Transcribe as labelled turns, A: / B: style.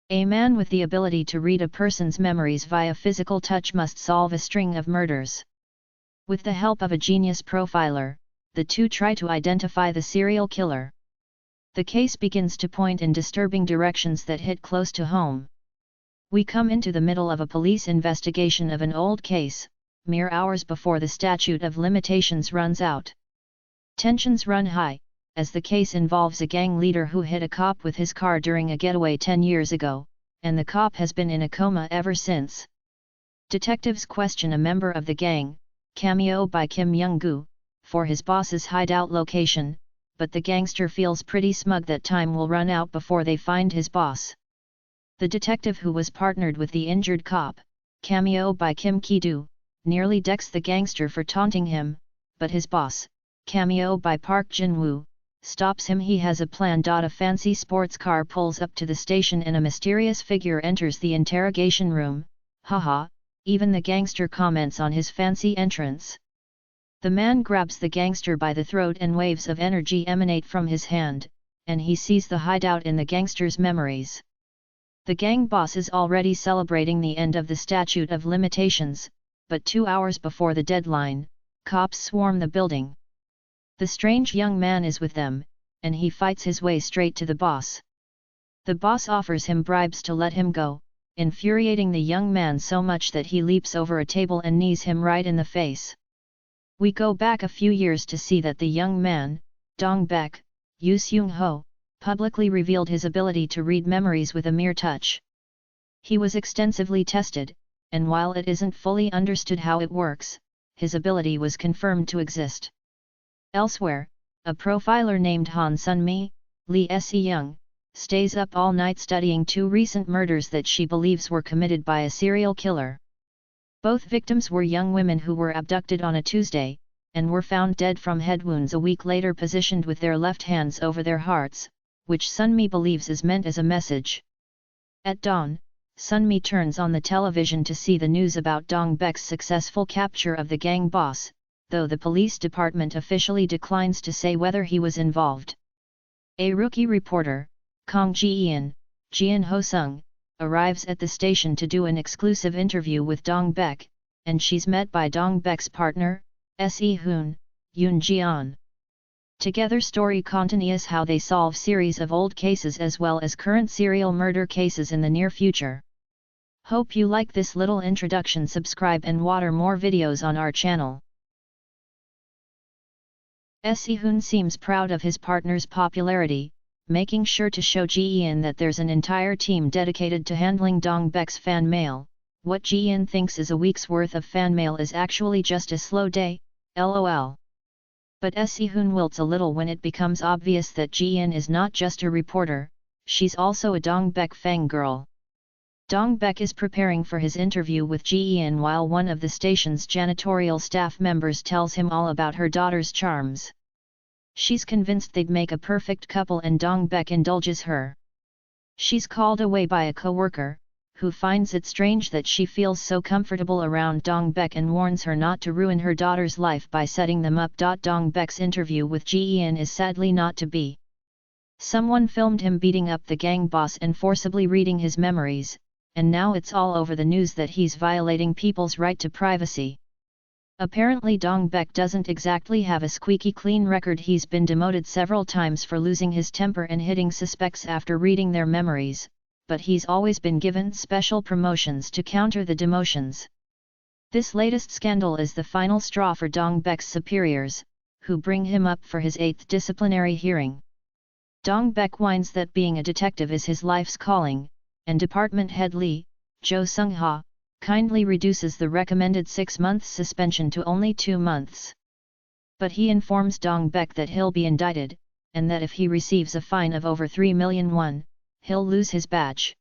A: A man with the ability to read a person's memories via physical touch must solve a string of murders. With the help of a genius profiler, the two try to identify the serial killer. The case begins to point in disturbing directions that hit close to home. We come into the middle of a police investigation of an old case, mere hours before the statute of limitations runs out. Tensions run high, as the case involves a gang leader who hit a cop with his car during a getaway 10 years ago, and the cop has been in a coma ever since. Detectives question a member of the gang, cameo by Kim Young-gu, for his boss's hideout location, but the gangster feels pretty smug that time will run out before they find his boss. The detective who was partnered with the injured cop, cameo by Kim Ki-doo, nearly decks the gangster for taunting him, but his boss, cameo by Park Jin-woo, stops him. He has a plan. A fancy sports car pulls up to the station and a mysterious figure enters the interrogation room. Haha, even the gangster comments on his fancy entrance. The man grabs the gangster by the throat and waves of energy emanate from his hand, and he sees the hideout in the gangster's memories. The gang boss is already celebrating the end of the statute of limitations, but 2 hours before the deadline, cops swarm the building. The strange young man is with them, and he fights his way straight to the boss. The boss offers him bribes to let him go, infuriating the young man so much that he leaps over a table and knees him right in the face. We go back a few years to see that the young man, Dong Baek, Yoo Seung, publicly revealed his ability to read memories with a mere touch. He was extensively tested, and while it isn't fully understood how it works, his ability was confirmed to exist. Elsewhere, a profiler named Han Sun-mi, Lee Se-young, stays up all night studying 2 recent murders that she believes were committed by a serial killer. Both victims were young women who were abducted on a Tuesday, and were found dead from head wounds a week later, positioned with their left hands over their hearts, which Sun-mi believes is meant as a message. At dawn, Sun-mi turns on the television to see the news about Dong Baek's successful capture of the gang boss, though the police department officially declines to say whether he was involved. A rookie reporter, Kong Ji-eun, Jeon Ho-sung, arrives at the station to do an exclusive interview with Dong Baek, and she's met by Dong Baek's partner, Se-hoon, Yoon Ji-an. Together story continues how they solve series of old cases as well as current serial murder cases in the near future. Hope you like this little introduction. Subscribe and watch more videos on our channel. Se-hoon seems proud of his partner's popularity, making sure to show Ji-eun that there's an entire team dedicated to handling Dong Baek's fan mail. What Ji-eun thinks is a week's worth of fan mail is actually just a slow day, lol. But Se-hoon wilts a little when it becomes obvious that Ji-eun is not just a reporter, she's also a Dong Baek fangirl. Dong Baek is preparing for his interview with Ji-eun while one of the station's janitorial staff members tells him all about her daughter's charms. She's convinced they'd make a perfect couple and Dong Baek indulges her. She's called away by a co-worker, who finds it strange that she feels so comfortable around Dong Baek and warns her not to ruin her daughter's life by setting them up. Dong Baek's interview with Ji-eun is sadly not to be. Someone filmed him beating up the gang boss and forcibly reading his memories, and now it's all over the news that he's violating people's right to privacy. Apparently Dong Baek doesn't exactly have a squeaky clean record. He's been demoted several times for losing his temper and hitting suspects after reading their memories, but he's always been given special promotions to counter the demotions. This latest scandal is the final straw for Dong Baek's superiors, who bring him up for his 8th disciplinary hearing. Dong Baek whines that being a detective is his life's calling, and department head Lee, Yoo Seung, kindly reduces the recommended 6 months suspension to only 2 months. But he informs Dong Baek that he'll be indicted, and that if he receives a fine of over 3 million won, he'll lose his badge.